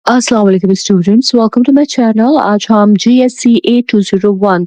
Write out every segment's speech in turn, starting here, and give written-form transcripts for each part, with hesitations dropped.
अस्सलाम वालेकुम students, welcome to my channel. आज हम GSCA 201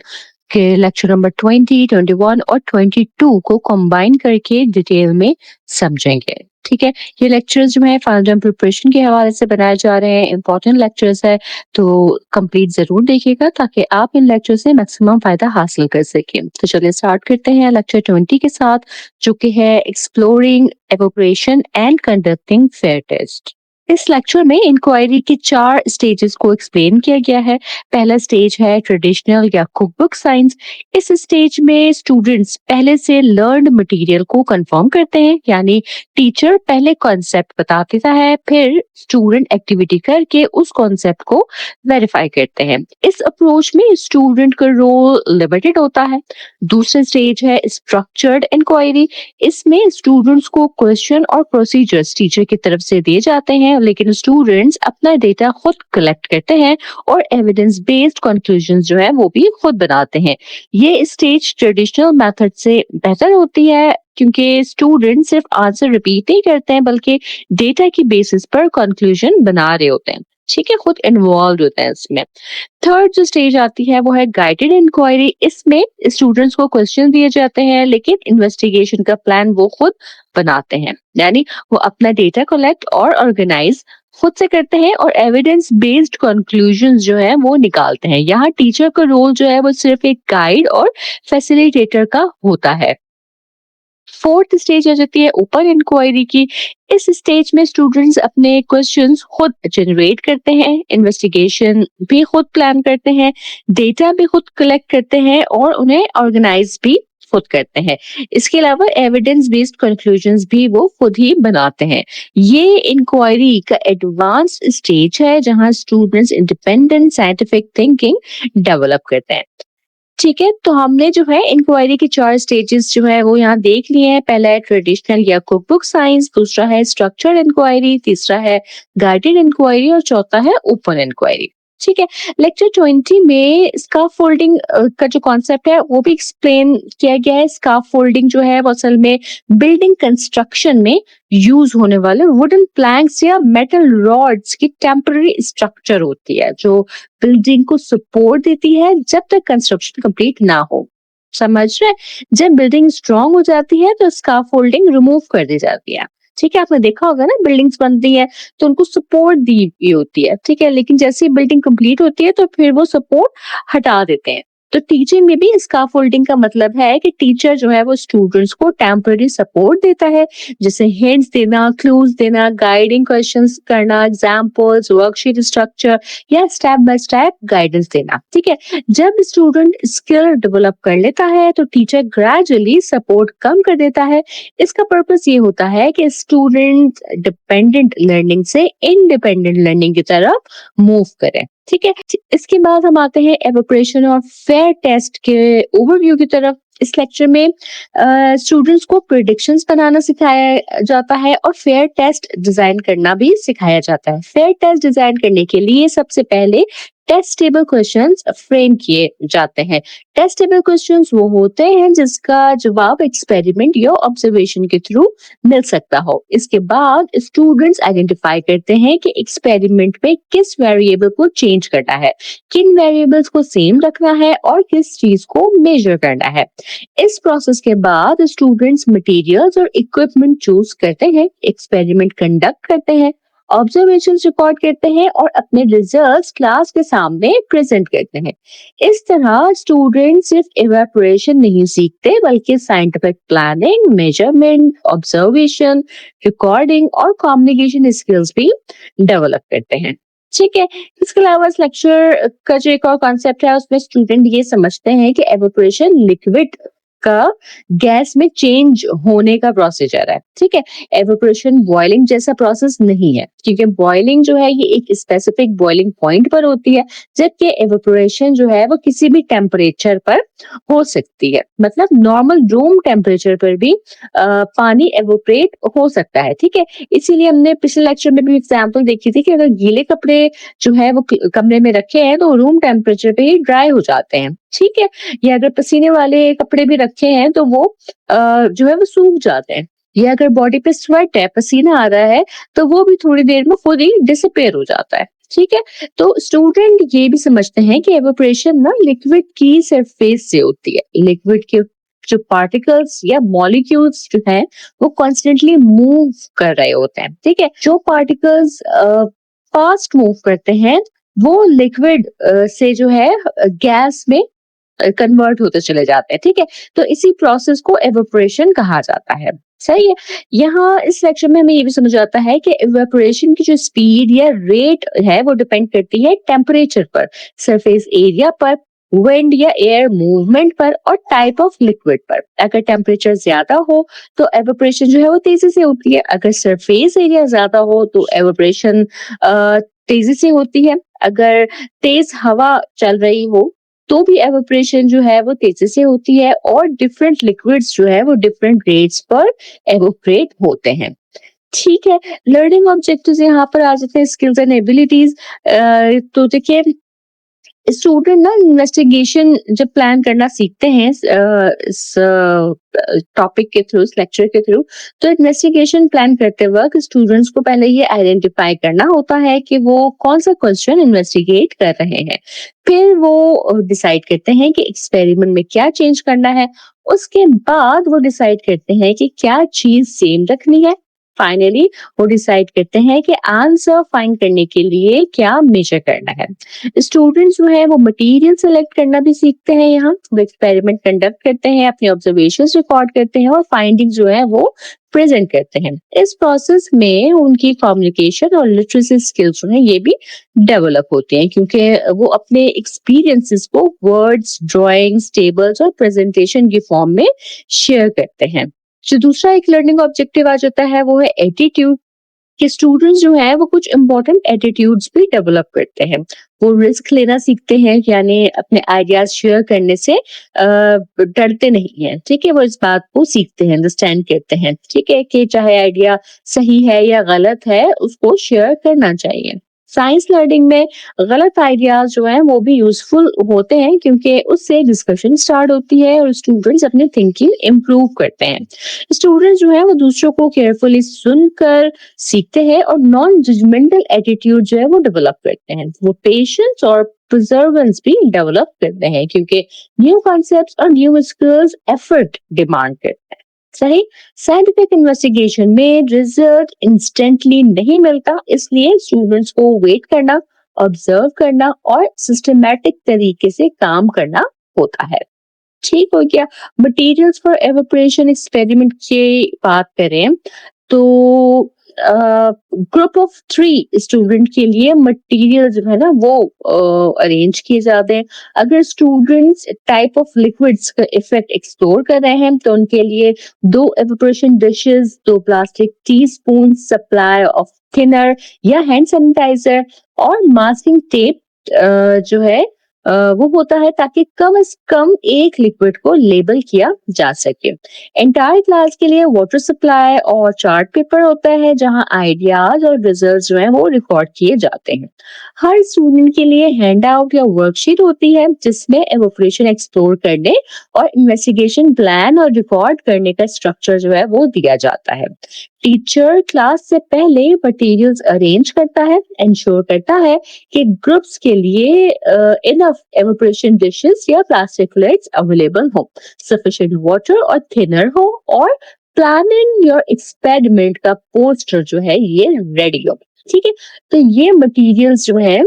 के लेक्चर नंबर 20, 21 और 22 को कंबाइन करके डिटेल में समझेंगे। ठीक है, ये लेक्चर्स जो है फाइनल एग्जाम प्रिपरेशन के हवाले से बनाए जा रहे हैं, इंपॉर्टेंट लेक्चर्स है, तो कंप्लीट जरूर देखिएगा ताकि आप इन लेक्चर से मैक्सिमम फायदा हासिल कर सकें। तो चलिए स्टार्ट करते हैं लेक्चर 20 के साथ, जो कि है exploring evaporation and conducting fair test. इस लेक्चर में इंक्वायरी के 4 स्टेजेस को एक्सप्लेन किया गया है। पहला स्टेज है ट्रेडिशनल या कुकबुक साइंस। इस स्टेज में स्टूडेंट्स पहले से लर्न्ड मटेरियल को कंफर्म करते हैं, यानी टीचर पहले कॉन्सेप्ट बता देता है, फिर स्टूडेंट एक्टिविटी करके उस कॉन्सेप्ट को वेरीफाई करते हैं। इस अप्रोच में स्टूडेंट का रोल लिमिटेड होता है। दूसरा स्टेज है स्ट्रक्चर्ड इंक्वायरी। इसमें स्टूडेंट्स को क्वेश्चन और प्रोसीजर्स टीचर की तरफ से दिए जाते हैं, लेकिन स्टूडेंट्स अपना डेटा खुद कलेक्ट करते हैं और एविडेंस बेस्ड कंक्लूजन जो है वो भी खुद बनाते हैं। ये स्टेज ट्रेडिशनल मेथड से बेहतर होती है क्योंकि स्टूडेंट सिर्फ आंसर रिपीट नहीं करते हैं बल्कि डेटा की बेसिस पर कंक्लूजन बना रहे होते हैं। ठीक है, खुद इन्वॉल्व होते हैं इसमें। थर्ड जो स्टेज आती है वो है गाइडेड इंक्वायरी। इसमें स्टूडेंट्स को क्वेश्चन दिए जाते हैं लेकिन इन्वेस्टिगेशन का प्लान वो खुद बनाते हैं, यानी वो अपना डेटा कलेक्ट और ऑर्गेनाइज खुद से करते हैं और एविडेंस बेस्ड कंक्लूजन जो है वो निकालते हैं। यहाँ टीचर का रोल जो है वो सिर्फ एक गाइड और फैसिलिटेटर का होता है। फोर्थ स्टेज आ जाती है ओपन इंक्वायरी की। इस स्टेज में स्टूडेंट्स अपने क्वेश्चंस खुद जनरेट करते हैं, इन्वेस्टिगेशन भी खुद प्लान करते हैं, डेटा भी खुद कलेक्ट करते हैं और उन्हें ऑर्गेनाइज भी खुद करते हैं। इसके अलावा एविडेंस बेस्ड कंक्लूजन्स भी वो खुद ही बनाते हैं। ये इंक्वायरी का एडवांस स्टेज है जहां students independent scientific thinking develop करते हैं। ठीक है, तो हमने जो है इंक्वायरी के 4 स्टेजेस जो है वो यहाँ देख लिए हैं। पहला है ट्रेडिशनल या कुकबुक साइंस, दूसरा है स्ट्रक्चर्ड इंक्वायरी, तीसरा है गाइडेड इंक्वायरी और चौथा है ओपन इंक्वायरी। ठीक है, लेक्चर 20 में स्काफोल्डिंग का जो कॉन्सेप्ट है वो भी एक्सप्लेन किया गया है। स्काफोल्डिंग जो है वो असल में बिल्डिंग कंस्ट्रक्शन में यूज होने वाले वुडन प्लैंक्स या मेटल रॉड्स की टेम्पररी स्ट्रक्चर होती है जो बिल्डिंग को सपोर्ट देती है जब तक कंस्ट्रक्शन कंप्लीट ना हो। समझ रहे हैं? जब बिल्डिंग स्ट्रांग हो जाती है तो स्काफोल्डिंग रिमूव कर दी जाती है। ठीक है, आपने देखा होगा ना, बिल्डिंग्स बनती है तो उनको सपोर्ट दी हुई होती है। ठीक है, लेकिन जैसे ही बिल्डिंग कंप्लीट होती है तो फिर वो सपोर्ट हटा देते हैं। तो टीचिंग में भी स्काफोल्डिंग का मतलब है कि टीचर जो है वो स्टूडेंट्स को टेम्पररी सपोर्ट देता है, जैसे हिंट्स देना, क्लूज देना, गाइडिंग क्वेश्चंस करना, एग्जांपल्स, वर्कशीट स्ट्रक्चर या स्टेप बाय स्टेप गाइडेंस देना। ठीक है, जब स्टूडेंट स्किल डेवलप कर लेता है तो टीचर ग्रेजुअली सपोर्ट कम कर देता है। इसका पर्पस ये होता है कि स्टूडेंट डिपेंडेंट लर्निंग से इंडिपेंडेंट लर्निंग की तरफ मूव करें। ठीक है, इसके बाद हम आते हैं एवोपरेशन और फेयर टेस्ट के ओवरव्यू की तरफ। इस लेक्चर में स्टूडेंट्स को प्रिडिक्शंस बनाना सिखाया जाता है और फेयर टेस्ट डिजाइन करना भी सिखाया जाता है। फेयर टेस्ट डिजाइन करने के लिए सबसे पहले टेस्टेबल क्वेश्चंस फ्रेम किए जाते हैं। टेस्टेबल क्वेश्चंस वो होते हैं जिसका जवाब एक्सपेरिमेंट या ऑब्जर्वेशन के थ्रू मिल सकता हो। इसके बाद स्टूडेंट्स आइडेंटिफाई करते हैं कि एक्सपेरिमेंट में किस वेरिएबल को चेंज करना है, किन वेरिएबल्स को सेम रखना है और किस चीज को मेजर करना है। इस प्रोसेस के बाद स्टूडेंट्स मटेरियल्स और इक्विपमेंट चूज करते हैं, एक्सपेरिमेंट कंडक्ट करते हैं, ऑब्जर्वेशन रिकॉर्ड करते हैं और अपने रिजल्ट्स क्लास के सामने प्रेजेंट करते हैं। इस तरह स्टूडेंट सिर्फ इवेपोरेशन नहीं सीखते बल्कि scientific planning, measurement, observation, recording और कम्युनिकेशन स्किल्स भी डेवलप करते हैं। ठीक है, इसके अलावा इस लेक्चर का जो एक और कॉन्सेप्ट है उसमें स्टूडेंट ये समझते हैं कि एवेपोरेशन लिक्विड का गैस में चेंज होने का प्रोसीजर है। ठीक है, एवेपोरेशन बॉइलिंग जैसा प्रोसेस नहीं है क्योंकि बॉइलिंग जो है ये एक स्पेसिफिक बॉइलिंग पॉइंट पर होती है, जबकि एवेपोरेशन जो है वो किसी भी टेम्परेचर पर हो सकती है। मतलब नॉर्मल रूम टेम्परेचर पर भी पानी एवोपरेट हो सकता है। ठीक है, इसीलिए हमने पिछले लेक्चर में भी एग्जांपल देखी थी कि अगर गीले कपड़े जो है वो कमरे में रखे हैं तो रूम टेम्परेचर पे ही ड्राई हो जाते हैं। ठीक है, या अगर पसीने वाले कपड़े भी रखे हैं तो वो जो है वो सूख जाते हैं। या अगर बॉडी पे स्वेट है, पसीना आ रहा है, तो वो भी थोड़ी देर में खुद ही डिसअपेयर हो जाता है। ठीक है? तो स्टूडेंट ये भी समझते हैं कि एवापोरेशन ना लिक्विड की सरफेस से होती है। लिक्विड के जो पार्टिकल्स या मॉलिक्यूल्स जो हैं वो कॉन्स्टेंटली मूव कर रहे होते हैं, ठीक है? जो पार्टिकल्स फास्ट मूव करते हैं वो लिक्विड से जो है गैस में कन्वर्ट होते चले जाते हैं, ठीक है? तो इसी प्रोसेस को एवापोरेशन कहा जाता है। सही है। यहाँ इस सेक्शन में हमें ये भी समझ आता है कि एवापोरेशन की जो स्पीड या रेट है वो डिपेंड करती है टेम्परेचर पर, सरफेस एरिया पर, विंड या एयर मूवमेंट पर और टाइप ऑफ लिक्विड पर। अगर टेम्परेचर ज्यादा हो तो एवापोरेशन जो है वो तेजी से होती है। अगर सरफेस एरिया ज्यादा हो तो एवापोरेशन तेजी से होती है। अगर तेज हवा चल रही हो तो भी एवापोरेशन जो है वो तेजी से होती है और डिफरेंट लिक्विड्स जो है वो डिफरेंट रेट्स पर एवोपरेट होते हैं। ठीक है। लर्निंग ऑब्जेक्टिव्स यहाँ पर आ जाते हैं, स्किल्स एंड एबिलिटीज। तो देखिए स्टूडेंट ना इन्वेस्टिगेशन जब प्लान करना सीखते हैं इस टॉपिक के थ्रू, इस लेक्चर के थ्रू, तो इन्वेस्टिगेशन प्लान करते वक्त स्टूडेंट्स को पहले ये आइडेंटिफाई करना होता है कि वो कौन सा क्वेश्चन इन्वेस्टिगेट कर रहे हैं। फिर वो डिसाइड करते हैं कि एक्सपेरिमेंट में क्या चेंज करना है। उसके बाद वो डिसाइड करते हैं कि क्या चीज सेम रखनी है। फाइनली वो डिसाइड करते हैं कि आंसर फाइंड करने के लिए क्या मेजर करना है। स्टूडेंट्स जो है वो मटेरियल सेलेक्ट करना भी सीखते हैं। यहाँ वो एक्सपेरिमेंट कंडक्ट करते हैं, अपने ऑब्जर्वेशंस रिकॉर्ड करते हैं और फाइंडिंग जो है वो प्रेजेंट करते हैं। इस प्रोसेस में उनकी कम्युनिकेशन और लिटरेसी स्किल्स जो है ये भी डेवलप होते हैं, क्योंकि वो अपने एक्सपीरियंसेस को वर्ड्स, ड्राइंग्स, टेबल्स और प्रेजेंटेशन की फॉर्म में शेयर करते हैं। जो दूसरा एक लर्निंग ऑब्जेक्टिव आ जाता है वो है एटीट्यूड, कि स्टूडेंट्स जो है वो कुछ इंपॉर्टेंट एटीट्यूड्स भी डेवलप करते हैं। वो रिस्क लेना सीखते हैं, यानी अपने आइडियाज शेयर करने से डरते नहीं हैं, ठीक है? वो इस बात को सीखते हैं, अंडरस्टैंड करते हैं, ठीक है, कि चाहे आइडिया सही है या गलत है उसको शेयर करना चाहिए। साइंस लर्निंग में गलत आइडियाज जो है वो भी यूजफुल होते हैं, क्योंकि उससे डिस्कशन स्टार्ट होती है और स्टूडेंट्स अपनी थिंकिंग इम्प्रूव करते हैं। स्टूडेंट्स जो है वो दूसरों को केयरफुली सुनकर सीखते हैं और नॉन जजमेंटल एटीट्यूड जो है वो डेवलप करते हैं। वो पेशेंस और प्रिजर्वेंस भी डेवलप करते हैं, क्योंकि न्यू कॉन्सेप्ट्स और न्यू स्किल्स एफर्ट डिमांड करते हैं। सही। साइंटिफिक इन्वेस्टिगेशन में रिजल्ट इंस्टेंटली नहीं मिलता, इसलिए स्टूडेंट्स को वेट करना, ऑब्जर्व करना और सिस्टमैटिक तरीके से काम करना होता है। ठीक हो गया। मटेरियल्स फॉर एवापोरेशन एक्सपेरिमेंट की बात करें तो ग्रुप ऑफ 3 स्टूडेंट के लिए मटेरियल जो है ना वो अरेंज किए जाते हैं। अगर स्टूडेंट्स टाइप ऑफ लिक्विड्स का इफेक्ट एक्सप्लोर कर रहे हैं तो उनके लिए 2 evaporation dishes, 2 plastic teaspoon, supply of thinner या हैंड सैनिटाइजर और मास्किंग टेप जो है वो होता है, ताकि कम से कम एक लिक्विड को लेबल किया जा सके। एंटायर क्लास के लिए वाटर सप्लाई और चार्ट पेपर होता है, जहां आइडियाज और रिजल्ट जो है वो रिकॉर्ड किए जाते हैं। हर स्टूडेंट के लिए हैंड आउट या वर्कशीट होती है, जिसमें एवोपरेशन एक्सप्लोर करने और इन्वेस्टिगेशन प्लान और रिकॉर्ड करने का स्ट्रक्चर जो है वो दिया जाता है। टीचर क्लास से पहले मटेरियल्स अरेंज करता है, इंश्योर करता है कि ग्रुप्स के लिए इनफ एवोपरेशन डिशेस या प्लास्टिक प्लेट्स अवेलेबल हो, सफिशिएंट वाटर और थिनर हो और प्लानिंग योर एक्सपेरिमेंट का पोस्टर जो है ये रेडी हो। ठीक है। तो ये मटेरियल्स जो है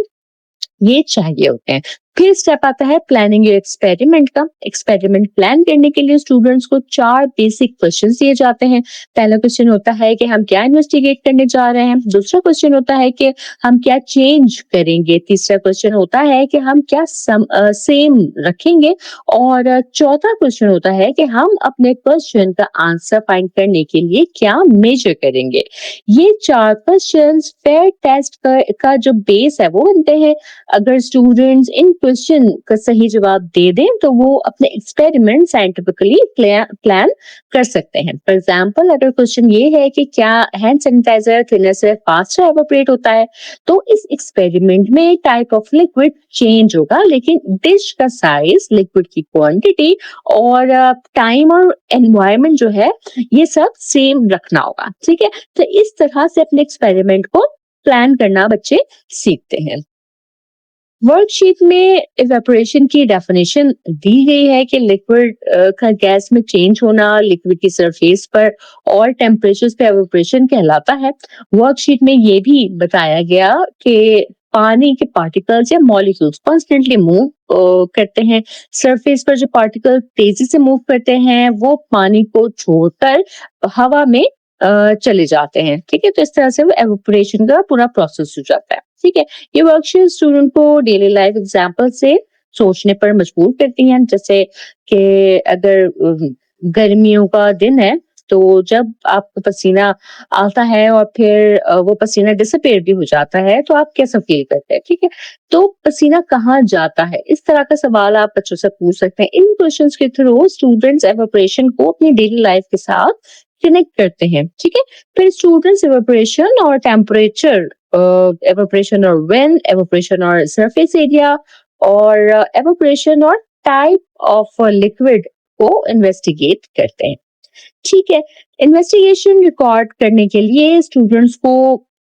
ये चाहिए होते हैं। फिर स्टेप आता है प्लानिंग योर एक्सपेरिमेंट का। एक्सपेरिमेंट प्लान करने के लिए स्टूडेंट्स को 4 बेसिक क्वेश्चंस दिए जाते हैं। पहला क्वेश्चन होता है कि हम क्या इन्वेस्टिगेट करने जा रहे हैं। दूसरा क्वेश्चन होता है कि हम क्या चेंज करेंगे। तीसरा क्वेश्चन होता है कि हम क्या सेम रखेंगे। और चौथा क्वेश्चन होता है कि हम अपने क्वेश्चन का आंसर फाइंड करने के लिए क्या मेजर करेंगे। ये 4 क्वेश्चन फेयर टेस्ट का जो बेस है वो बनते हैं। अगर स्टूडेंट्स इन क्वेश्चन का सही जवाब दे दें तो वो अपने एक्सपेरिमेंट साइंटिफिकली प्लान कर सकते हैं। फॉर एग्जांपल, अगर क्वेश्चन ये है कि क्या हैंड सैनिटाइजर थिनर से फास्टर एवापोरेट होता है, तो इस एक्सपेरिमेंट में टाइप ऑफ लिक्विड चेंज होगा, लेकिन डिश का साइज, लिक्विड की क्वांटिटी और टाइम और एनवायरनमेंट जो है ये सब सेम रखना होगा। ठीक है। तो इस तरह से अपने एक्सपेरिमेंट को प्लान करना बच्चे सीखते हैं। वर्कशीट में इवेपोरेशन की डेफिनेशन दी गई है कि लिक्विड का गैस में चेंज होना, लिक्विड की सरफेस पर और टेम्परेचर पे इवेपोरेशन कहलाता है। वर्कशीट में ये भी बताया गया कि पानी के पार्टिकल्स या मॉलिक्यूल्स कॉन्स्टेंटली मूव करते हैं। सरफेस पर जो पार्टिकल तेजी से मूव करते हैं वो पानी को छोड़कर हवा में चले जाते हैं। ठीक है, तो इस तरह से वो एवेपोरेशन का पूरा प्रोसेस हो जाता है। ठीक है, ये वर्कशीट स्टूडेंट को डेली लाइफ एग्जांपल से सोचने पर मजबूर करती हैं। जैसे कि अगर गर्मियों का दिन है तो जब आपको पसीना आता है और फिर वो पसीना डिसअपीयर भी हो जाता है तो आप कैसा फील करते हैं। ठीक है, तो पसीना कहाँ जाता है, इस तरह का सवाल आप बच्चों से पूछ सकते हैं। इन क्वेश्चंस के थ्रू स्टूडेंट्स एवेपोरेशन को अपनी डेली लाइफ के साथ कनेक्ट करते हैं। ठीक है, फिर स्टूडेंट्स इवेपोरेशन और temperature, evaporation or wind, evaporation or surface area और evaporation और टाइप ऑफ लिक्विड को इन्वेस्टिगेट करते हैं। ठीक है, इन्वेस्टिगेशन रिकॉर्ड करने के लिए स्टूडेंट्स को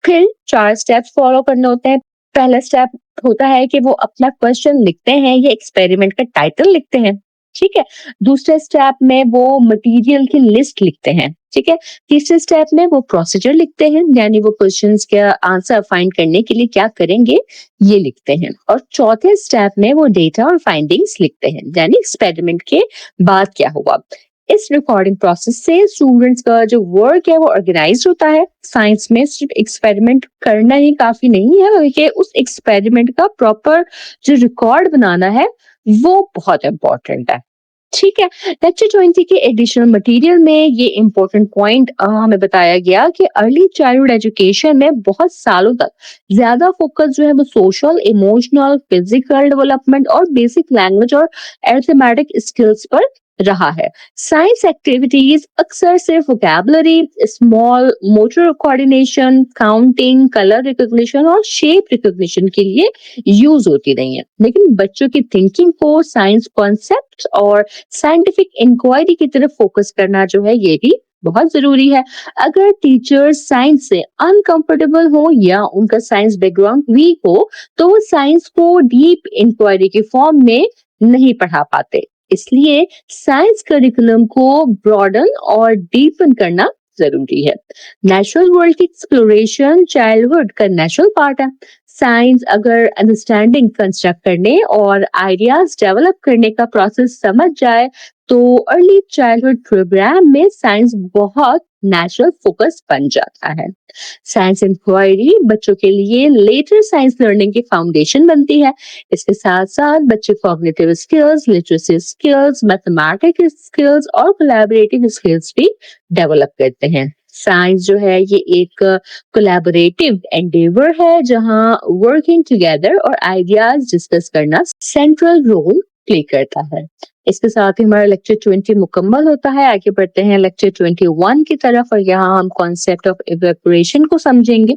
फिर 4 स्टेप्स फॉलो करने होते हैं। पहला स्टेप होता है कि वो अपना क्वेश्चन लिखते हैं या एक्सपेरिमेंट का टाइटल लिखते हैं। ठीक है, दूसरे स्टेप में वो मटेरियल की लिस्ट लिखते हैं। ठीक है, तीसरे स्टेप में वो प्रोसीजर लिखते हैं, यानी वो क्वेश्चंस का आंसर फाइंड करने के लिए क्या करेंगे ये लिखते हैं। और चौथे स्टेप में वो डेटा और फाइंडिंग्स लिखते हैं, यानी एक्सपेरिमेंट के बाद क्या हुआ। इस रिकॉर्डिंग प्रोसेस से स्टूडेंट्स का जो वर्क है वो ऑर्गेनाइज होता है। साइंस में सिर्फ एक्सपेरिमेंट करना ही काफी नहीं है, बल्कि उस एक्सपेरिमेंट का प्रॉपर जो रिकॉर्ड बनाना है वो बहुत इंपॉर्टेंट है। ठीक है, लेक्चर 20 के एडिशनल मटेरियल में ये इंपॉर्टेंट पॉइंट हमें बताया गया कि अर्ली चाइल्डहुड एजुकेशन में बहुत सालों तक ज्यादा फोकस जो है वो सोशल, इमोशनल, फिजिकल डेवलपमेंट और बेसिक लैंग्वेज और अरिथमेटिक स्किल्स पर रहा है। साइंस एक्टिविटीज अक्सर सिर्फ vocabulary, small motor coordination, counting, colour recognition और शेप रिकॉग्निशन के लिए यूज होती नहीं है, लेकिन बच्चों की थिंकिंग को साइंस कॉन्सेप्ट और साइंटिफिक इंक्वायरी की तरफ फोकस करना जो है ये भी बहुत जरूरी है। अगर टीचर्स साइंस से अनकंफर्टेबल हो या उनका साइंस बैकग्राउंड वीक हो तो वो साइंस को डीप इंक्वायरी के फॉर्म में नहीं पढ़ा पाते। इसलिए साइंस करिकुलम को ब्रॉडन और डीपन करना जरूरी है। नेचुरल वर्ल्ड की एक्सप्लोरेशन चाइल्डहुड का नेचुरल पार्ट है। साइंस अगर अंडरस्टैंडिंग कंस्ट्रक्ट करने और आइडियाज डेवलप करने का प्रोसेस समझ जाए तो अर्ली चाइल्डहुड प्रोग्राम में साइंस बहुत नेचुरल फोकस बन जाता है। साइंस इंक्वायरी बच्चों के लिए लेटर साइंस लर्निंग की फाउंडेशन बनती है। इसके साथ साथ बच्चे cognitive skills, literacy skills, mathematics skills और कोलैबोरेटिव स्किल्स भी डेवलप करते हैं। साइंस जो है ये एक कोलैबोरेटिव एंडेवर है जहां वर्किंग टुगेदर और आइडियाज डिस्कस करना सेंट्रल रोल प्ले करता है। इसके साथ ही हमारा लेक्चर 20 मुकम्मल होता है। आगे बढ़ते हैं लेक्चर 21 की तरफ और यहाँ हम कॉन्सेप्ट ऑफ इवेपोरेशन को समझेंगे।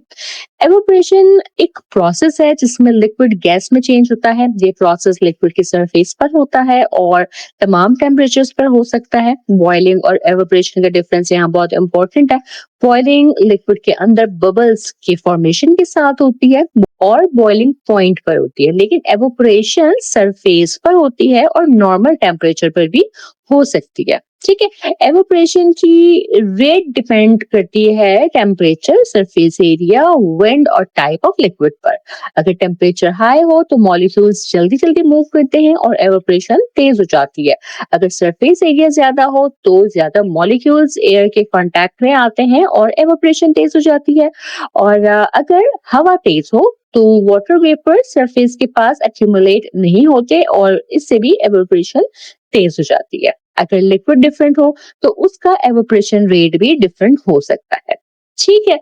एवेपोरेशन एक प्रोसेस है जिसमें लिक्विड गैस में चेंज होता है। ये प्रोसेस लिक्विड की सरफेस पर होता है और तमाम टेम्परेचर्स पर हो सकता है। बॉइलिंग और एवेपोरेशन का डिफरेंस यहाँ बहुत इंपॉर्टेंट है। बॉइलिंग लिक्विड के अंदर बबल्स के फॉर्मेशन के साथ होती है और बॉइलिंग पॉइंट पर होती है, लेकिन एवोपरेशन सरफेस पर होती है और नॉर्मल टेम्परेचर पर भी हो सकती है। ठीक है, एवोपरेशन की रेट डिपेंड करती है टेम्परेचर, सरफेस एरिया, विंड और टाइप ऑफ लिक्विड पर। अगर टेम्परेचर हाई हो तो मॉलिक्यूल्स जल्दी जल्दी मूव करते हैं और एवोपरेशन तेज हो जाती है। अगर सरफेस एरिया ज्यादा हो तो ज्यादा मॉलिक्यूल्स एयर के कांटेक्ट में आते हैं और एवोपरेशन तेज हो जाती है। और अगर हवा तेज हो तो वाटर वेपर सरफेस के पास एक्यूमुलेट नहीं होते और इससे भी एवोपरेशन तेज हो जाती है। अगर लिक्विड डिफरेंट हो तो उसका एवोपरेशन रेट भी डिफरेंट हो सकता है। ठीक है,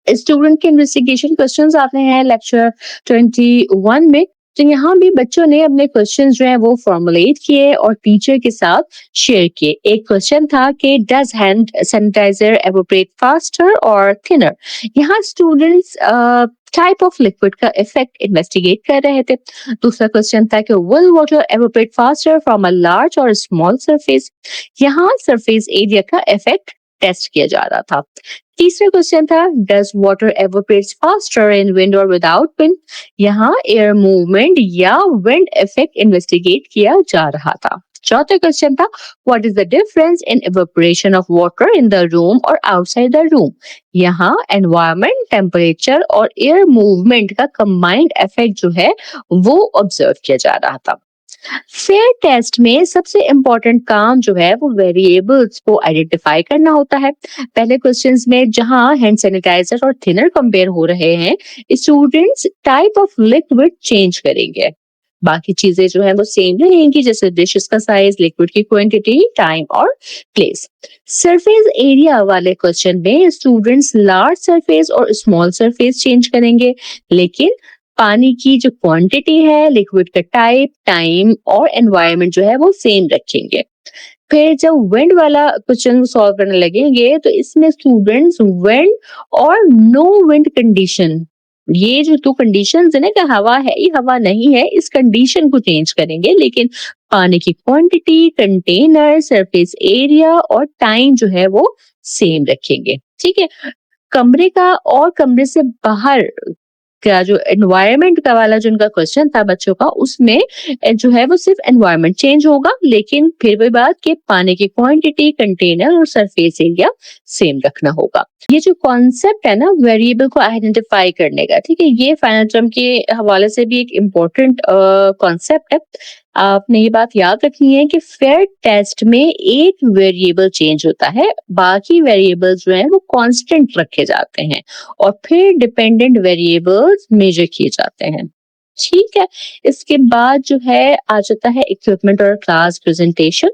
स्टूडेंट के इन्वेस्टिगेशन क्वेश्चंस आते हैं लेक्चर 21 में। तो यहाँ भी बच्चों ने अपने क्वेश्चन जो है वो फॉर्मुलेट किए और टीचर के साथ शेयर किए। एक क्वेश्चन था कि does hand sanitizer evaporate faster और थिनर। यहाँ स्टूडेंट्स टाइप ऑफ लिक्विड का इफेक्ट इन्वेस्टिगेट कर रहे थे। दूसरा क्वेश्चन था कि will water evaporate faster from a large और स्मॉल सरफेस। यहाँ सरफेस एरिया का इफेक्ट टेस्ट किया जा रहा था। तीसरा क्वेश्चन था does water evaporates faster in wind और विदाउट विंड। यहाँ एयर मूवमेंट या विंड इफेक्ट इन्वेस्टिगेट किया जा रहा था। चौथा क्वेश्चन था what is the difference in evaporation of water in the room और आउटसाइड द रूम। यहाँ एनवायरमेंट, टेम्परेचर और एयर मूवमेंट का कंबाइंड इफेक्ट जो है वो ऑब्जर्व किया जा रहा था। फेयर टेस्ट में सबसे इम्पोर्टेंट काम जो है वो वेरिएबल्स को आइडेंटिफाई करना होता है। पहले क्वेश्चंस में जहां हैंड सैनिटाइजर और थिनर कंपेयर हो रहे हैं, students type of liquid change करेंगे, बाकी चीजें जो है वो सेम रहेंगी, जैसे डिशेस का साइज, लिक्विड की क्वांटिटी, टाइम और प्लेस। सरफेस एरिया वाले क्वेश्चन में स्टूडेंट्स लार्ज सरफेस और स्मॉल सरफेस चेंज करेंगे, लेकिन पानी की जो क्वांटिटी है, लिक्विड का टाइप, टाइम और एनवायरनमेंट जो है वो सेम रखेंगे। फिर जब विंड वाला क्वेश्चन सॉल्व करने लगेंगे तो इसमें स्टूडेंट्स विंड और नो विंड कंडीशन, ये जो दो कंडीशंस है ना कि हवा है ये हवा नहीं है, इस कंडीशन को चेंज करेंगे, लेकिन पानी की क्वांटिटी, कंटेनर, सरफेस एरिया और टाइम जो है वो सेम रखेंगे। ठीक है, कमरे का और कमरे से बाहर का जो एनवायरनमेंट का वाला जो उनका क्वेश्चन था बच्चों का, उसमें जो है वो सिर्फ एनवायरनमेंट चेंज होगा, लेकिन फिर वही बात कि पानी की क्वांटिटी, कंटेनर और सरफेस एरिया सेम रखना होगा। ये जो कॉन्सेप्ट है ना वेरिएबल को आइडेंटिफाई करने का, ठीक है, ये फाइनल टर्म के हवाले से भी एक इम्पोर्टेंट कॉन्सेप्ट है। आपने ये बात याद रखनी है कि फेयर टेस्ट में एक वेरिएबल चेंज होता है, बाकी वेरिएबल्स जो है वो कांस्टेंट रखे जाते हैं और फिर डिपेंडेंट वेरिएबल्स मेजर किए जाते हैं। ठीक है, इसके बाद जो है आ जाता है इक्विपमेंट और क्लास प्रेजेंटेशन।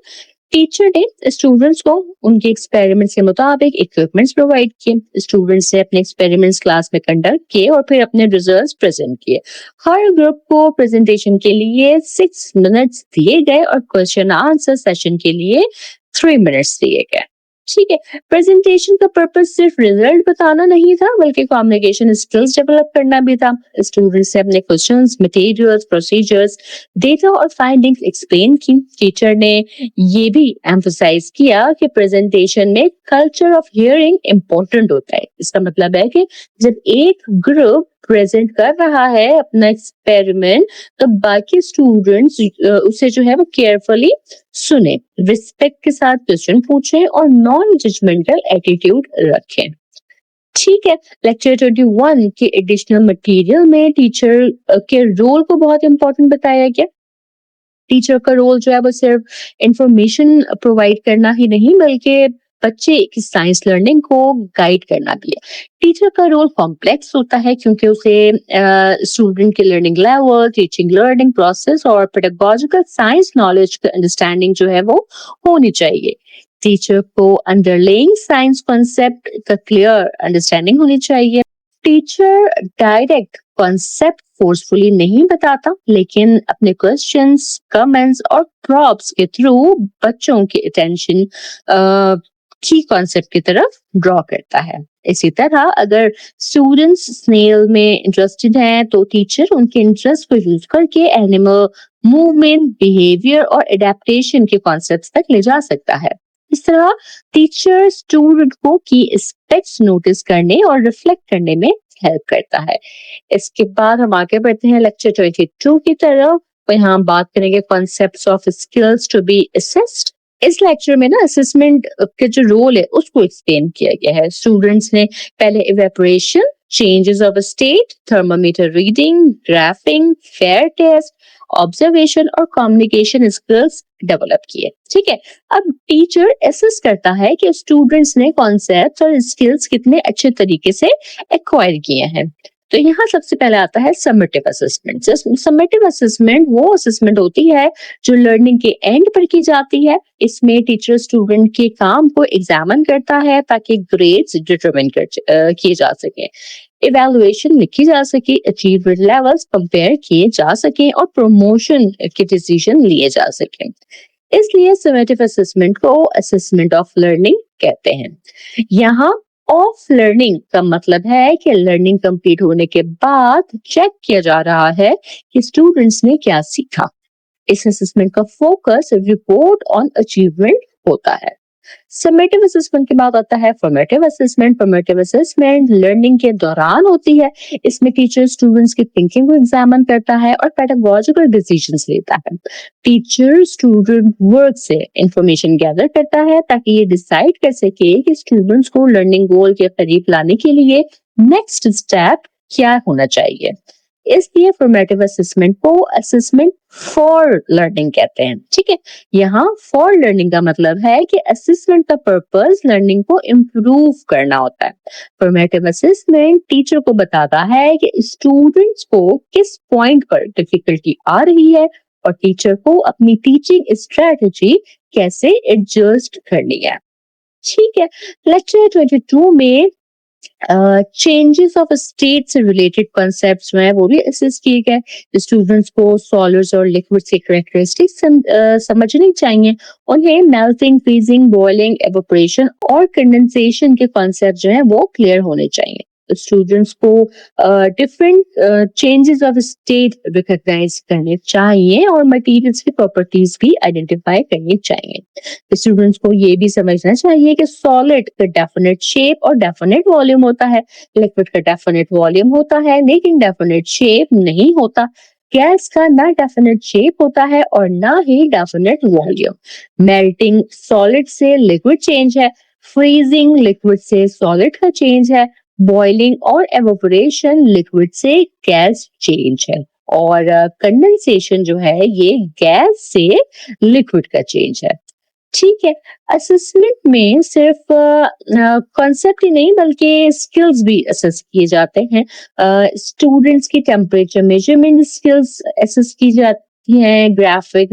टीचर ने स्टूडेंट्स को उनके एक्सपेरिमेंट्स के मुताबिक इक्विपमेंट्स प्रोवाइड किए, स्टूडेंट्स ने अपने एक्सपेरिमेंट्स क्लास में कंडक्ट किए और फिर अपने रिजल्ट्स प्रेजेंट किए। हर ग्रुप को प्रेजेंटेशन के लिए 6 मिनट्स दिए गए और क्वेश्चन आंसर सेशन के लिए 3 मिनट्स दिए गए। ठीक है, प्रेजेंटेशन का पर्पस सिर्फ रिजल्ट बताना नहीं था, बल्कि कम्युनिकेशन स्किल्स डेवलप करना भी था। स्टूडेंट्स ने अपने क्वेश्चंस, मटेरियल्स, प्रोसीजर्स, डेटा और फाइंडिंग्स एक्सप्लेन की। टीचर ने ये भी एम्फसाइज किया कि प्रेजेंटेशन में कल्चर ऑफ हियरिंग इम्पोर्टेंट होता है। इसका मतलब है कि जब एक ग्रुप प्रेजेंट कर रहा है अपना एक्सपेरिमेंट, तो बाकी स्टूडेंट्स उसे जो है वो केयरफुली सुने, रिस्पेक्ट के साथ क्वेश्चन पूछें और नॉन जजमेंटल एटीट्यूड रखें। ठीक है, लेक्चर 21 के एडिशनल मटेरियल में टीचर के रोल को बहुत इंपॉर्टेंट बताया गया। टीचर का रोल जो है वो सिर्फ इंफॉर्मेशन प्रोवाइड करना ही नहीं, बल्कि बच्चे की साइंस लर्निंग को गाइड करना भी है। टीचर का रोल कॉम्प्लेक्स होता है क्योंकि उसे स्टूडेंट के learning level, teaching learning process और पेडागोजिकल साइंस नॉलेज का अंडरस्टैंडिंग जो है वो होनी चाहिए। टीचर को अंडरलाइंग साइंस कॉन्सेप्ट का क्लियर अंडरस्टैंडिंग होनी चाहिए। टीचर डायरेक्ट कॉन्सेप्ट फोर्सफुली नहीं बताता, लेकिन अपने क्वेश्चंस, कमेंट्स और प्रॉप्स के थ्रू बच्चों की अटेंशन की कॉन्सेप्ट की तरफ ड्रॉ करता है। इसी तरह अगर स्टूडेंट्स स्नेल में इंटरेस्टेड हैं तो टीचर उनके इंटरेस्ट को यूज करके एनिमल मूवमेंट, बिहेवियर और एडेप्टेशन के कॉन्सेप्ट्स तक ले जा सकता है। इस तरह टीचर स्टूडेंट को की एस्पेक्ट्स नोटिस करने और रिफ्लेक्ट करने में हेल्प करता है। इसके बाद हम आगे बढ़ते हैं लेक्चर 22 की तरफ। यहाँ हम बात करेंगे concepts of skills to be assessed. इस लेक्चर में ना असेसमेंट के जो रोल है उसको एक्सप्लेन किया गया है। स्टूडेंट्स ने पहले evaporation, changes of state, thermometer reading, graphing, fair test, observation और कम्युनिकेशन स्किल्स डेवलप किए। ठीक है, अब टीचर असेस करता है कि स्टूडेंट्स ने कॉन्सेप्ट्स और स्किल्स कितने अच्छे तरीके से एक्वायर किए हैं। तो यहाँ सबसे पहले आता है समेटिव असेसमेंट। समेटिव असेसमेंट वो असेसमेंट होती है जो लर्निंग के एंड पर की जाती है। इसमें टीचर स्टूडेंट के काम को एग्जामिन करता है ताकि ग्रेड्स डिटरमिन किए जा सके, इवैल्यूएशन लिखी जा सके, अचीवमेंट लेवल्स कंपेयर किए जा सके और प्रमोशन के डिसीजन लिए जा सके। इसलिए समेटिव असेसमेंट को असेसमेंट ऑफ लर्निंग कहते हैं। यहाँ ऑफ लर्निंग का मतलब है कि लर्निंग कंप्लीट होने के बाद चेक किया जा रहा है कि स्टूडेंट्स ने क्या सीखा। इस असेसमेंट का फोकस रिपोर्ट ऑन अचीवमेंट होता है। समेटिव असेसमेंट के बाद आता है formative assessment. Formative assessment learning के दौरान होती है। इसमें टीचर स्टूडेंट्स की थिंकिंग को एग्जामिन करता है और पेडागोजिकल डिसीजंस लेता है। टीचर स्टूडेंट वर्क से इंफॉर्मेशन गैदर करता है ताकि ये डिसाइड कर सके कि स्टूडेंट्स को लर्निंग गोल के करीब लाने के लिए नेक्स्ट स्टेप क्या होना चाहिए। इसलिए फॉर्मेटिव असेसमेंट को असेसमेंट फॉर लर्निंग कहते हैं। ठीक है, यहाँ फॉर लर्निंग का मतलब है कि असेसमेंट का पर्पस लर्निंग को इम्प्रूव करना होता है। फॉर्मेटिव असेसमेंट टीचर को बताता है कि स्टूडेंट्स को किस पॉइंट पर डिफिकल्टी आ रही है और टीचर को अपनी टीचिंग स्ट्रेटजी कैसे एडजस्ट करनी है। ठीक है, लेक्चर 22 में चेंजेस ऑफ स्टेट से रिलेटेड कॉन्सेप्ट्स जो है वो भी असेस किए गए। स्टूडेंट्स को सॉलिड्स और लिक्विड्स की कैरेक्टरिस्टिक्स समझनी चाहिए। उन्हें मेल्टिंग, फ्रीजिंग, बॉइलिंग, एवोपरेशन और कंडेंसेशन के कॉन्सेप्ट जो है वो क्लियर होने चाहिए। स्टूडेंट्स को different changes of state recognise करने चाहिए और मटेरियल्स की प्रॉपर्टीज भी आइडेंटिफाई करनी चाहिए। स्टूडेंट्स को ये भी समझना चाहिए कि सॉलिड का डेफिनेट शेप और डेफिनेट वॉल्यूम होता है, लिक्विड का डेफिनेट वॉल्यूम होता है लेकिन डेफिनेट शेप नहीं होता। गैस का ना डेफिनेट शेप होता है और ना ही डेफिनेट वॉल्यूम। मेल्टिंग सॉलिड से लिक्विड चेंज है, फ्रीजिंग लिक्विड से सॉलिड का चेंज है, बॉइलिंग और एवोपरेशन लिक्विड से गैस चेंज है और कंडेंसेशन जो है ये गैस से लिक्विड का चेंज है। ठीक है, असेसमेंट में सिर्फ कॉन्सेप्ट ही नहीं बल्कि स्किल्स भी असेस किए जाते हैं। स्टूडेंट्स की टेम्परेचर मेजरमेंट स्किल्स असेस की जाती हैं, ग्राफिक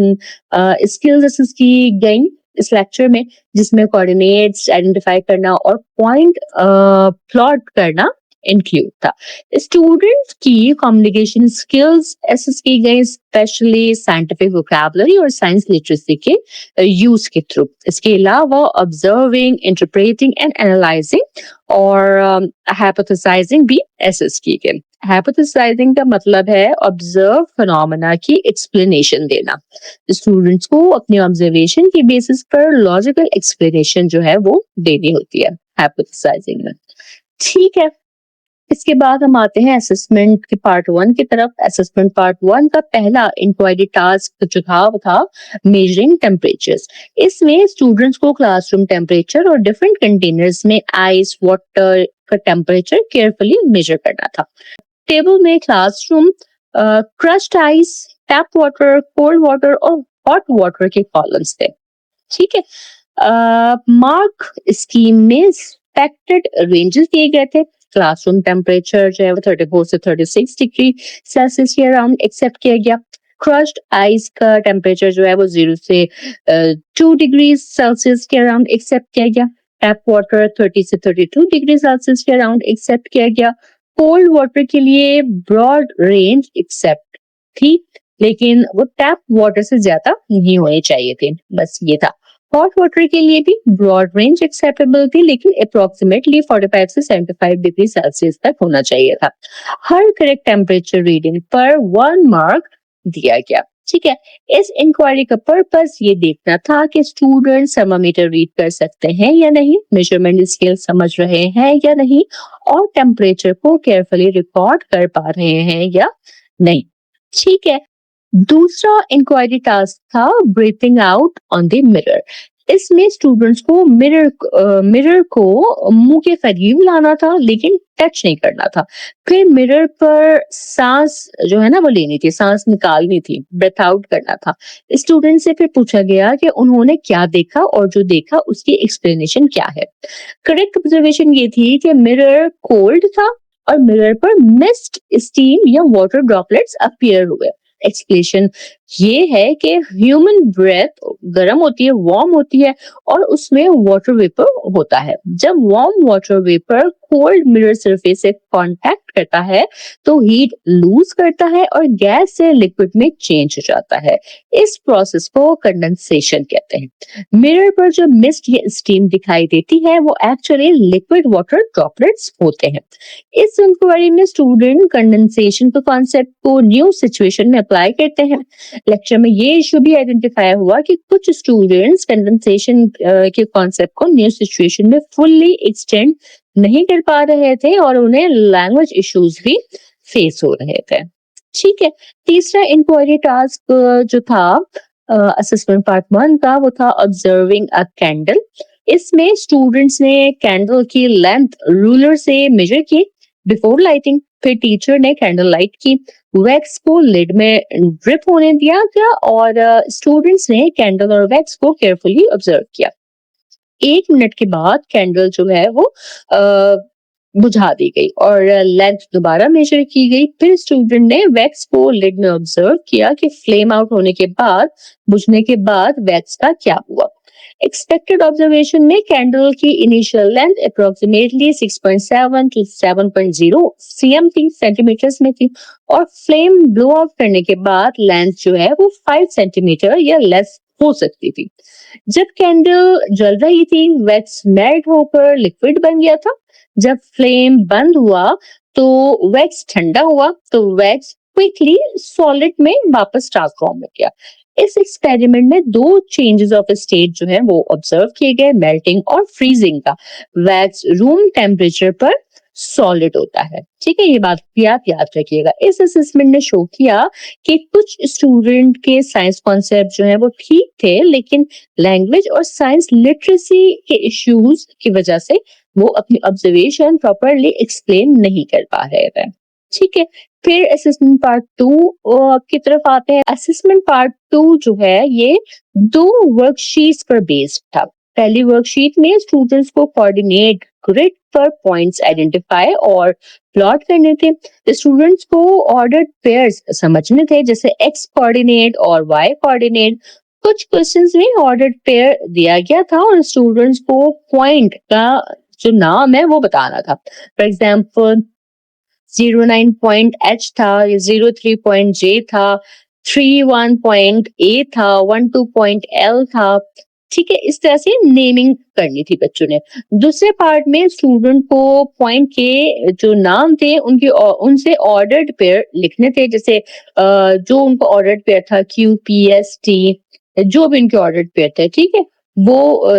स्किल्स असेस की गई इस लेक्चर में, जिसमें कोऑर्डिनेट्स आइडेंटिफाई करना और पॉइंट प्लॉट करना इंक्लूड था। स्टूडेंट्स की कम्युनिकेशन स्किल्स असेस की गई, स्पेशली साइंटिफिक वोकैबुलरी और साइंस लिटरेसी के यूज के थ्रू। इसके अलावा ऑब्जर्विंग, इंटरप्रेटिंग एंड एनालाइजिंग और हाइपोथेसाइजिंग भी असेस की गई। हाइपोथेसाइजिंग का मतलब है ऑब्जर्व फिनोमेना की एक्सप्लेनेशन देना। स्टूडेंट्स को अपनी ऑब्जर्वेशन की बेसिस पर लॉजिकल एक्सप्लेनेशन जो है वो देनी होती है हाइपोथेसाइजिंग में। ठीक है, इसके बाद हम आते हैं असेसमेंट के पार्ट 1 की तरफ। असेसमेंट पार्ट 1 का पहला इंक्वायरी टास्क जो था वो था मेजरिंग टेम्परेचर्स। इसमें स्टूडेंट्स को क्लासरूम टेम्परेचर और डिफरेंट कंटेनर्स में आइस, वाटर का टेम्परेचर केयरफुली मेजर करना था। टेबल में classroom crushed ice, tap water, cold water और हॉट वाटर के कॉलम्स थे। ठीक है, मार्क स्कीम में एक्सपेक्टेड रेंजेस दिए गए थे। क्लासरूम टेम्परेचर जो है वो 34 से 36 डिग्री सेल्सियस के अराउंड एक्सेप्ट किया गया। क्रश्ड आइस का टेम्परेचर जो है वो 0 से 2 डिग्री सेल्सियस के अराउंड एक्सेप्ट किया गया। टैप वाटर 30 से 32 डिग्री सेल्सियस के अराउंड एक्सेप्ट किया गया। कोल्ड वाटर के लिए ब्रॉड रेंज एक्सेप्ट थी लेकिन वो टैप वाटर से ज्यादा नहीं होने चाहिए थे, बस ये था। हॉट वाटर के लिए भी ब्रॉड रेंज एक्सेप्टेबल थी लेकिन अप्रोक्सीमेटली 45 से 75 डिग्री सेल्सियस तक होना चाहिए था। हर करेक्ट टेम्परेचर रीडिंग पर 1 मार्क दिया गया। ठीक है, इस इंक्वायरी का पर्पस ये देखना था कि स्टूडेंट थर्मामीटर रीड कर सकते हैं या नहीं, मेजरमेंट स्केल समझ रहे हैं या नहीं और टेम्परेचर को केयरफुली रिकॉर्ड कर पा रहे हैं या नहीं। ठीक है, दूसरा इंक्वायरी टास्क था breathing out on the mirror. इसमें स्टूडेंट्स को मिरर को मुंह के करीब लाना था लेकिन टच नहीं करना था। फिर मिरर पर सांस जो है ना वो लेनी थी, सांस निकालनी थी, ब्रेथ आउट करना था। स्टूडेंट से फिर पूछा गया कि उन्होंने क्या देखा और जो देखा उसकी एक्सप्लेनेशन क्या है। करेक्ट ऑब्जर्वेशन ये थी कि मिरर कोल्ड था और मिरर पर मिस्ट, स्टीम या वाटर ड्रॉपलेट्स अपीयर हुए। एक्सप्लेनेशन ये है कि ह्यूमन ब्रेथ गर्म होती है, वार्म होती है और उसमें वाटर वेपर होता है। जब warm water vapour cold mirror surface से कांटेक्ट करता है तो हीट लूज करता है और गैस से लिक्विड में चेंज हो जाता है। इस प्रोसेस को कंडेंसेशन कहते हैं। मिरर पर जो मिस्ट या स्टीम दिखाई देती है वो एक्चुअली लिक्विड वाटर ड्रॉपलेट्स होते हैं। इस इंक्वायरी में स्टूडेंट कंडेंसेशन के कॉन्सेप्ट को न्यू सिचुएशन में अप्लाई करते हैं। लेक्चर में ये इशू भी आइडेंटिफाई हुआ कि कुछ स्टूडेंट्स कंडेंसेशन के कॉन्सेप्ट को न्यू सिचुएशन में फुल्ली एक्सटेंड नहीं कर पा रहे थे और उन्हें लैंग्वेज इश्यूज भी फेस हो रहे थे। ठीक है, तीसरा इंक्वायरी टास्क जो था असेसमेंट पार्ट 1 का, वो था ऑब्जर्विंग अ कैंडल। इसमें स्टूडेंट्स ने कैंडल की लेंथ रूलर से मेजर की बिफोर लाइटिंग। फिर टीचर ने कैंडल लाइट की, वैक्स को लिड में ड्रिप होने दिया गया और स्टूडेंट्स ने कैंडल और वैक्स को केयरफुली ऑब्जर्व किया। 1 मिनट के बाद कैंडल जो है वो बुझा दी गई और लेंथ दोबारा मेजर की गई। फिर स्टूडेंट ने वैक्स को लिड में ऑब्जर्व किया कि फ्लेम आउट होने के बाद, बुझने के बाद वैक्स का क्या हुआ। एक्सपेक्टेड ऑब्जर्वेशन में कैंडल की initial length approximately 6.7 to 7.0 cmt centimetres में थी और फ्लेम ब्लो आउट करने के बाद लेंथ जो है वो 5 सेंटीमीटर या लेस हो सकती थी। जब कैंडल जल रही थी, वैक्स मेल्ट होकर लिक्विड बन गया था। जब फ्लेम बंद हुआ तो वैक्स ठंडा हुआ, तो वैक्स क्विकली सॉलिड में वापस ट्रांसफॉर्म हो गया। इस एक्सपेरिमेंट में 2 चेंजेस ऑफ स्टेट जो है वो ऑब्जर्व किए गए, मेल्टिंग और फ्रीजिंग का। वैक्स रूम टेम्परेचर पर सॉलिड होता है। ठीक है, ये बात भी आप याद रखिएगा। इस असेसमेंट ने शो किया कि कुछ स्टूडेंट के साइंस कॉन्सेप्ट जो है वो ठीक थे, लेकिन लैंग्वेज और साइंस लिटरेसी के इश्यूज की वजह से वो अपनी ऑब्जर्वेशन प्रॉपरली एक्सप्लेन नहीं कर पा रहे थे। ठीक है, फिर असेसमेंट पार्ट 2 की तरफ आते हैं। असेसमेंट पार्ट 2 जो है ये 2 वर्कशीट्स पर बेस्ड था। पहली वर्कशीट में स्टूडेंट्स को कोऑर्डिनेट ग्रिड पर पॉइंट्स आइडेंटिफाई और प्लॉट करने थे। स्टूडेंट्स को ऑर्डर्ड पेयर्स समझने थे, जैसे एक्स कोऑर्डिनेट और वाई कोऑर्डिनेट। कुछ क्वेश्चंस में ऑर्डर्ड पेयर दिया गया था और स्टूडेंट्स को पॉइंट का जो नाम है वो बताना था। फॉर एग्जाम्पल 09 पॉइंट H था, 03 पॉइंट J था, 31 पॉइंट A था, 12 पॉइंट L था। ठीक है, इस तरह से नेमिंग करनी थी बच्चों ने। दूसरे पार्ट में स्टूडेंट को पॉइंट के जो नाम थे उनके उनसे ऑर्डर्ड पेयर लिखने थे, जैसे जो उनका ऑर्डर्ड पेयर था QPST, जो भी उनके ऑर्डर्ड पेयर थे, ठीक है, वो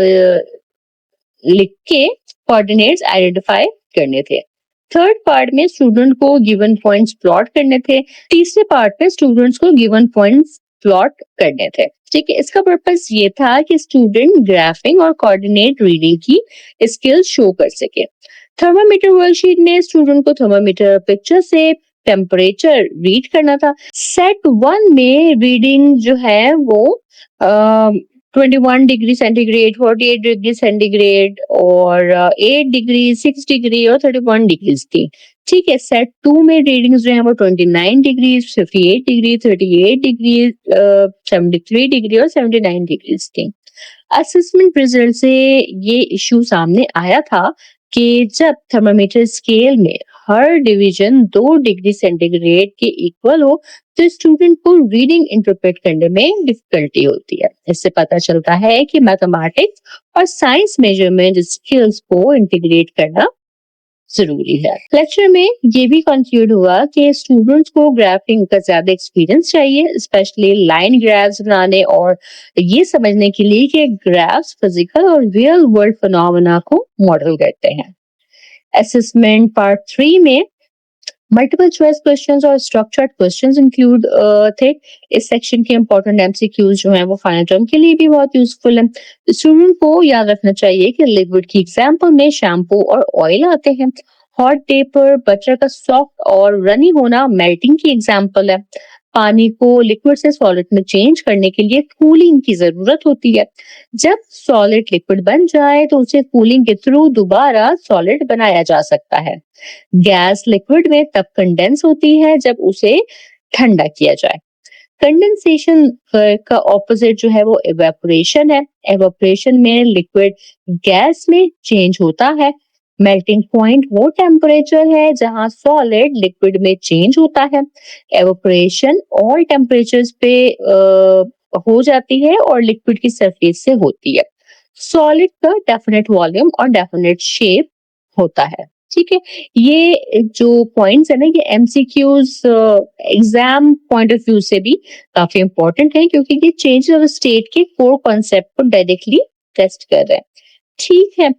लिख के कोऑर्डिनेट्स आइडेंटिफाई करने थे। थर्ड पार्ट में स्टूडेंट को गिवन पॉइंट्स प्लॉट करने थे। तीसरे पार्ट में स्टूडेंट्स को गिवन पॉइंट्स प्लॉट करने थे। ठीक है, इसका पर्पस ये था कि स्टूडेंट ग्राफिंग और कोऑर्डिनेट रीडिंग की स्किल शो कर सके। थर्मामीटर वर्कशीट में स्टूडेंट को थर्मामीटर पिक्चर से टेम्परेचर रीड करना था। सेट 1 में रीडिंग जो है वो 21 डिग्री सेंटीग्रेड, 48 डिग्री सेंटीग्रेड और 8 डिग्री, 6 डिग्री और 31 डिग्रीज थी। ठीक है, सेट 2 में रीडिंग्स जो है वो 29 डिग्री, 58 डिग्री, 38 डिग्री, 73 डिग्री और 79 डिग्रीज थी। असेसमेंट रिजल्ट से ये इश्यू सामने आया था कि जब थर्मामीटर स्केल में हर डिवीजन 2 डिग्री सेंटीग्रेड के इक्वल हो तो स्टूडेंट को रीडिंग इंटरप्रेट करने में डिफिकल्टी होती है। इससे पता चलता है कि मैथमेटिक्स और साइंस मेजरमेंट स्किल्स को इंटीग्रेट करना जरूरी है। लेक्चर में ये भी कंक्लूड हुआ कि स्टूडेंट्स को ग्राफिंग का ज्यादा एक्सपीरियंस चाहिए, स्पेशली लाइन ग्राफ्स बनाने और ये समझने के लिए कि ग्राफ्स फिजिकल और रियल वर्ल्ड फिनोमेना को मॉडल करते हैं। असेसमेंट पार्ट 3 में मल्टीपल चॉइस क्वेश्चंस और स्ट्रक्चर्ड क्वेश्चंस इंक्लूड थे। इस सेक्शन के इंपॉर्टेंट एमसीक्यूज जो हैं वो फाइनल टर्म के लिए भी बहुत यूजफुल है। स्टूडेंट को याद रखना चाहिए कि लिक्विड की एग्जांपल में शैम्पू और ऑयल आते हैं। हॉट डे पर बटर का सॉफ्ट और रनी होना मेल्टिंग की एग्जांपल है। पानी को लिक्विड से सॉलिड में चेंज करने के लिए कूलिंग की जरूरत होती है। जब सॉलिड लिक्विड बन जाए तो उसे कूलिंग के थ्रू दोबारा सॉलिड बनाया जा सकता है। गैस लिक्विड में तब कंडेंस होती है जब उसे ठंडा किया जाए। कंडेंसेशन का ऑपोजिट जो है वो एवेपोरेशन है। एवेपोरेशन में लिक्विड गैस में चेंज होता है। मेल्टिंग पॉइंट वो टेम्परेचर है जहां सॉलिड लिक्विड में चेंज होता है। एवेपोरेशन ऑल टेम्परेचर्स पे हो जाती है और लिक्विड की सरफेस से होती है। सॉलिड का डेफिनेट वॉल्यूम और डेफिनेट शेप होता है। ठीक है? ये जो पॉइंट्स है ना, ये MCQs exam point of view से भी काफ़ी इम्पोर्टेंट है, क्योंकि ये चेंज ऑफ स्टेट के कोर कॉन्सेप्ट को डायरेक्टली टेस्ट कर रहा है। ठीक है?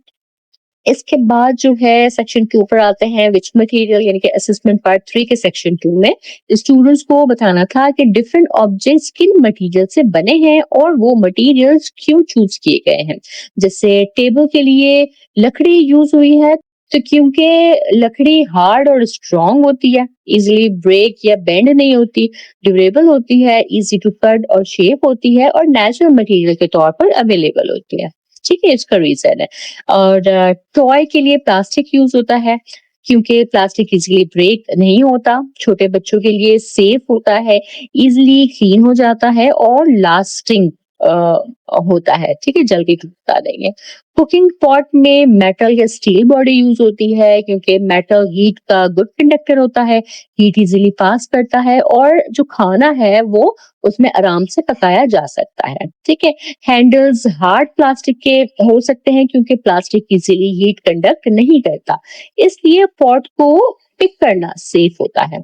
इसके बाद जो है सेक्शन 2 पर आते हैं, विच मटेरियल यानी कि असेसमेंट पार्ट 3 के सेक्शन 2 में स्टूडेंट्स को बताना था कि डिफरेंट ऑब्जेक्ट्स किन मटेरियल से बने हैं और वो मटेरियल्स क्यों चूज किए गए हैं। जैसे टेबल के लिए लकड़ी यूज हुई है, तो क्योंकि लकड़ी हार्ड और स्ट्रॉन्ग होती है, इजीली ब्रेक या बेंड नहीं होती, ड्यूरेबल होती है, इजी टू कट और शेप होती है और नेचुरल मटेरियल के तौर पर अवेलेबल होती है। ठीक है, इसका रीजन है। और टॉय के लिए प्लास्टिक यूज होता है, क्योंकि प्लास्टिक इजीली ब्रेक नहीं होता, छोटे बच्चों के लिए सेफ होता है, इजीली क्लीन हो जाता है और लास्टिंग होता है। ठीक है, जल्दी टूटता नहीं है। कुकिंग पॉट में मेटल या स्टील बॉडी यूज होती है, क्योंकि मेटल हीट का गुड कंडक्टर होता है, हीट इजीली पास करता है और जो खाना है वो उसमें आराम से पकाया जा सकता है। ठीक है, हैंडल्स हार्ड प्लास्टिक के हो सकते हैं, क्योंकि प्लास्टिक इजीली हीट कंडक्ट नहीं करता, इसलिए पॉट को पिक करना सेफ होता है।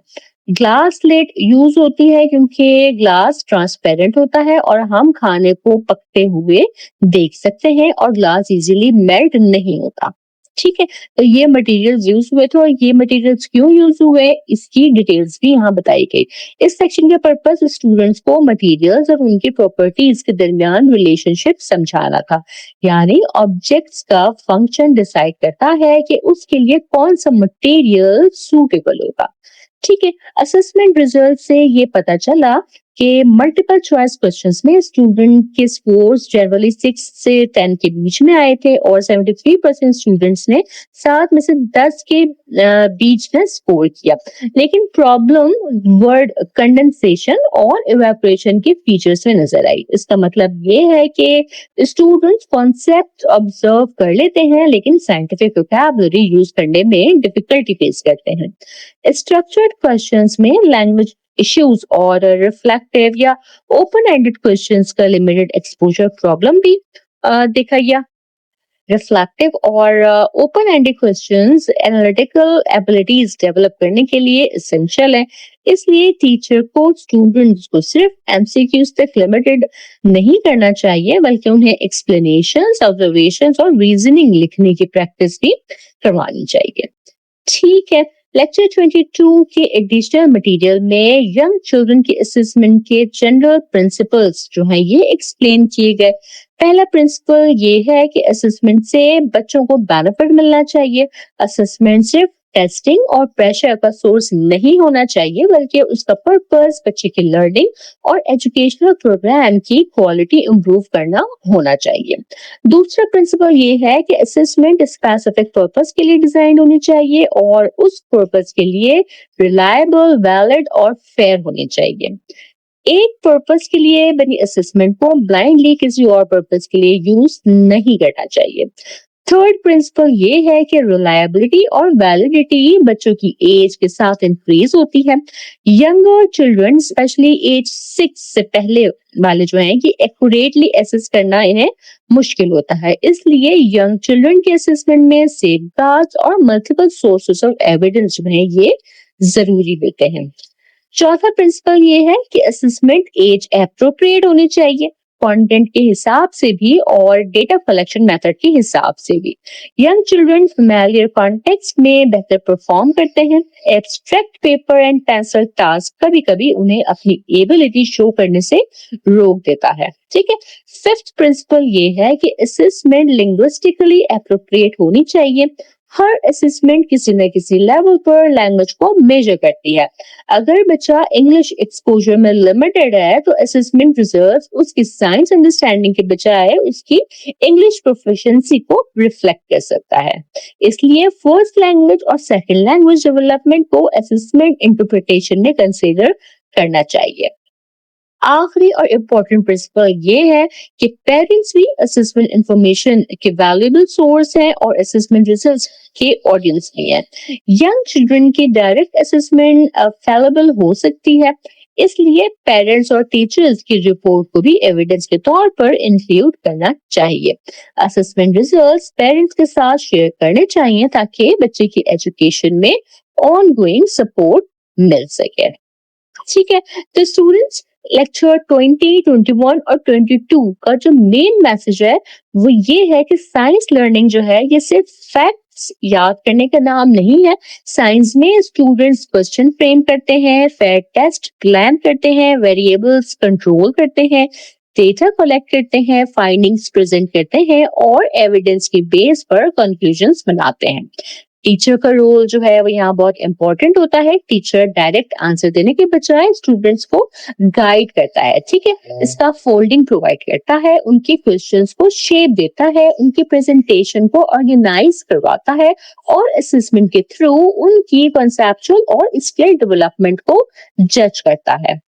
ग्लास प्लेट यूज होती है, क्योंकि ग्लास ट्रांसपेरेंट होता है और हम खाने को पकते हुए देख सकते हैं और ग्लास इजीली मेल्ट नहीं होता। ठीक है, तो ये मटेरियल्स यूज हुए थे और ये मटेरियल्स क्यों यूज हुए, इसकी डिटेल्स भी यहाँ बताई गई। इस सेक्शन का पर्पस स्टूडेंट्स को मटेरियल्स और उनकी प्रॉपर्टीज के दरमियान रिलेशनशिप समझाना था, यानी ऑब्जेक्ट्स का फंक्शन डिसाइड करता है कि उसके लिए कौन सा मटेरियल सूटेबल होगा। ठीक है, असेसमेंट रिजल्ट से ये पता चला कि मल्टीपल चॉइस क्वेश्चंस में स्टूडेंट के स्कोर्स जनरली 6 से 10 के बीच में आए थे और 73% स्टूडेंट्स ने 7 में से 10 के बीच में स्कोर किया। लेकिन प्रॉब्लम वर्ड कंडेंसेशन और इवेपोरेशन के फीचर्स में नजर आई। इसका मतलब ये है कि स्टूडेंट्स कॉन्सेप्ट ऑब्जर्व कर लेते हैं, लेकिन साइंटिफिक वोकैबुलरी यूज करने में डिफिकल्टी फेस करते हैं। स्ट्रक्चर्ड क्वेश्चंस में लैंग्वेज इश्यूज और रिफ्लेक्टिव या ओपन एंडेड क्वेश्चंस का लिमिटेड एक्सपोजर प्रॉब्लम भी देखा गया। रिफ्लेक्टिव और open ended questions analytical abilities develop करने के लिए एसेंशियल है, इसलिए टीचर को स्टूडेंट्स को सिर्फ एमसीक्यूज तक लिमिटेड नहीं करना चाहिए, बल्कि उन्हें एक्सप्लेनेशंस, ऑब्जर्वेशंस और रीजनिंग लिखने की प्रैक्टिस भी करवानी चाहिए। ठीक है, लेक्चर 22 के एडिशनल मटेरियल में यंग चिल्ड्रन के असेसमेंट के जनरल प्रिंसिपल्स जो हैं ये एक्सप्लेन किए गए। पहला प्रिंसिपल ये है कि असेसमेंट से बच्चों को बेनिफिट मिलना चाहिए। असेसमेंट सिर्फ टेस्टिंग और प्रेशर का सोर्स नहीं होना चाहिए, बल्कि उसका पर्पस बच्चे की लर्निंग और एजुकेशनल प्रोग्राम की क्वालिटी इंप्रूव करना होना चाहिए। दूसरा प्रिंसिपल ये है कि असेसमेंट स्पेसिफिक पर्पस के लिए डिजाइन होनी चाहिए और उस पर्पस के लिए रिलायबल, वैलिड और फेयर होनी चाहिए। एक पर्पस के लिए बनी असेसमेंट को ब्लाइंडली किसी और पर्पस के लिए यूज नहीं करना चाहिए। थर्ड प्रिंसिपल ये है कि रिलायबिलिटी और वैलिडिटी बच्चों की एज के साथ इंक्रीज होती है। यंगर चिल्ड्रन स्पेशली एज 6 से पहले वाले जो हैं कि एक्यूरेटली एसेस करना इन्हें मुश्किल होता है, इसलिए यंग चिल्ड्रन के असेसमेंट में सेफगार्ड्स और मल्टीपल सोर्सेस ऑफ एविडेंस जो हैं ये जरूरी होते हैं। चौथा प्रिंसिपल ये है कि असेसमेंट एज एप्रोप्रिएट होनी चाहिए, कंटेंट के हिसाब से भी और डेटा कलेक्शन मेथड के हिसाब से भी। यंग चिल्ड्रन फैमिलियर कॉन्टेक्स्ट में बेहतर परफॉर्म करते हैं। Abstract paper and pencil task कभी कभी उन्हें अपनी एबिलिटी शो करने से रोक देता है। ठीक है, फिफ्थ प्रिंसिपल ये है कि असेसमेंट लिंग्विस्टिकली एप्रोप्रिएट होनी चाहिए। हर असेसमेंट किसी न किसी लेवल पर लैंग्वेज को मेजर करती है। अगर बच्चा इंग्लिश एक्सपोजर में लिमिटेड है, तो असेसमेंट रिजल्ट्स उसकी साइंस अंडरस्टैंडिंग के बजाय उसकी इंग्लिश प्रोफिशिएंसी को रिफ्लेक्ट कर सकता है। इसलिए फर्स्ट लैंग्वेज और सेकंड लैंग्वेज डेवलपमेंट को असेसमेंट इंटरप्रिटेशन में कंसीडर करना चाहिए। आखिरी और इम्पोर्टेंट प्रिंसिपल ये है कि पेरेंट्स भी असेसमेंट इंफॉर्मेशन के वैल्यूएबल सोर्स हैं और असेसमेंट रिजल्ट्स के ऑडियंस भी हैं। यंग चिल्ड्रन की डायरेक्ट असेसमेंट फैलेबल हो सकती है, इसलिए पेरेंट्स और टीचर्स की रिपोर्ट को भी एविडेंस के तौर पर इंक्लूड करना चाहिए। असेसमेंट रिजल्ट्स पेरेंट्स के साथ शेयर करने चाहिए ताकि बच्चे की एजुकेशन में ऑनगोइंग सपोर्ट मिल सके। ठीक है, तो स्टूडेंट्स लेक्चर 20, 21 और 22 का जो मेन मैसेज है वो ये है कि साइंस लर्निंग जो है ये सिर्फ फैक्ट्स याद करने का नाम नहीं है। साइंस में स्टूडेंट्स क्वेश्चन फ्रेम करते हैं, फेयर टेस्ट प्लान करते हैं, वेरिएबल्स कंट्रोल करते हैं, डेटा कलेक्ट करते हैं, फाइंडिंग्स प्रेजेंट करते हैं और एविडेंस के बेस पर कंक्लूजन्स बनाते हैं। टीचर का रोल जो है वो यहाँ बहुत इंपॉर्टेंट होता है। टीचर डायरेक्ट आंसर देने के बजाय स्टूडेंट्स को गाइड करता है, ठीक है, इसका फोल्डिंग प्रोवाइड करता है, उनके क्वेश्चंस को शेप देता है, उनके प्रेजेंटेशन को ऑर्गेनाइज करवाता है और असेसमेंट के थ्रू उनकी कॉन्सेप्चुअल और स्किल डेवलपमेंट को जज करता है।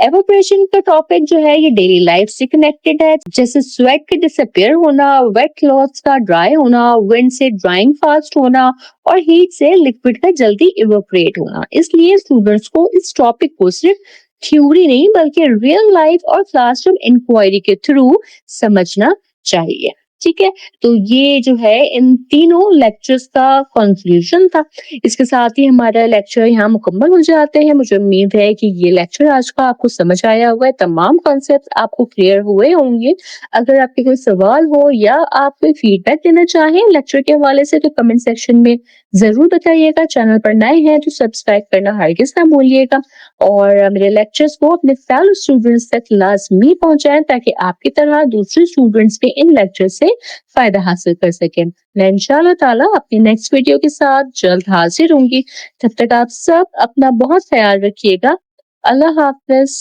एवोपरेशन का टॉपिक जो है ये डेली लाइफ से कनेक्टेड है, जैसे स्वेट के डिसअपियर होना, वेट क्लॉथ्स का ड्राई होना, विंड से ड्राइंग फास्ट होना और हीट से लिक्विड का जल्दी इवेपोरेट होना। इसलिए स्टूडेंट्स को इस टॉपिक को सिर्फ थ्योरी नहीं बल्कि रियल लाइफ और क्लासरूम इंक्वायरी के थ्रू समझना चाहिए। ठीक है, तो ये जो है इन तीनों लेक्चर्स का कंक्लूजन था। इसके साथ ही हमारा लेक्चर यहाँ मुकम्मल हो जाते हैं। मुझे उम्मीद है कि ये लेक्चर आज का आपको समझ आया हुआ है, तमाम कॉन्सेप्ट आपको क्लियर हुए होंगे। अगर आपके कोई सवाल हो या आप कोई फीडबैक देना चाहें लेक्चर के हवाले से तो कमेंट सेक्शन में जरूर बताइएगा। चैनल पर नए हैं तो सब्सक्राइब करना हरगिज ना भूलिएगा और मेरे लेक्चर्स को अपने फेलो स्टूडेंट्स तक लाजमी पहुंचाएं ताकि आपकी तरह दूसरे स्टूडेंट्स भी इन लेक्चर से फायदा हासिल कर सकें। मैं इंशाल्लाह ताला अपनी नेक्स्ट वीडियो के साथ जल्द हाजिर होंगी। तब तक आप सब अपना बहुत ख्याल रखिएगा। अल्लाह हाफिज।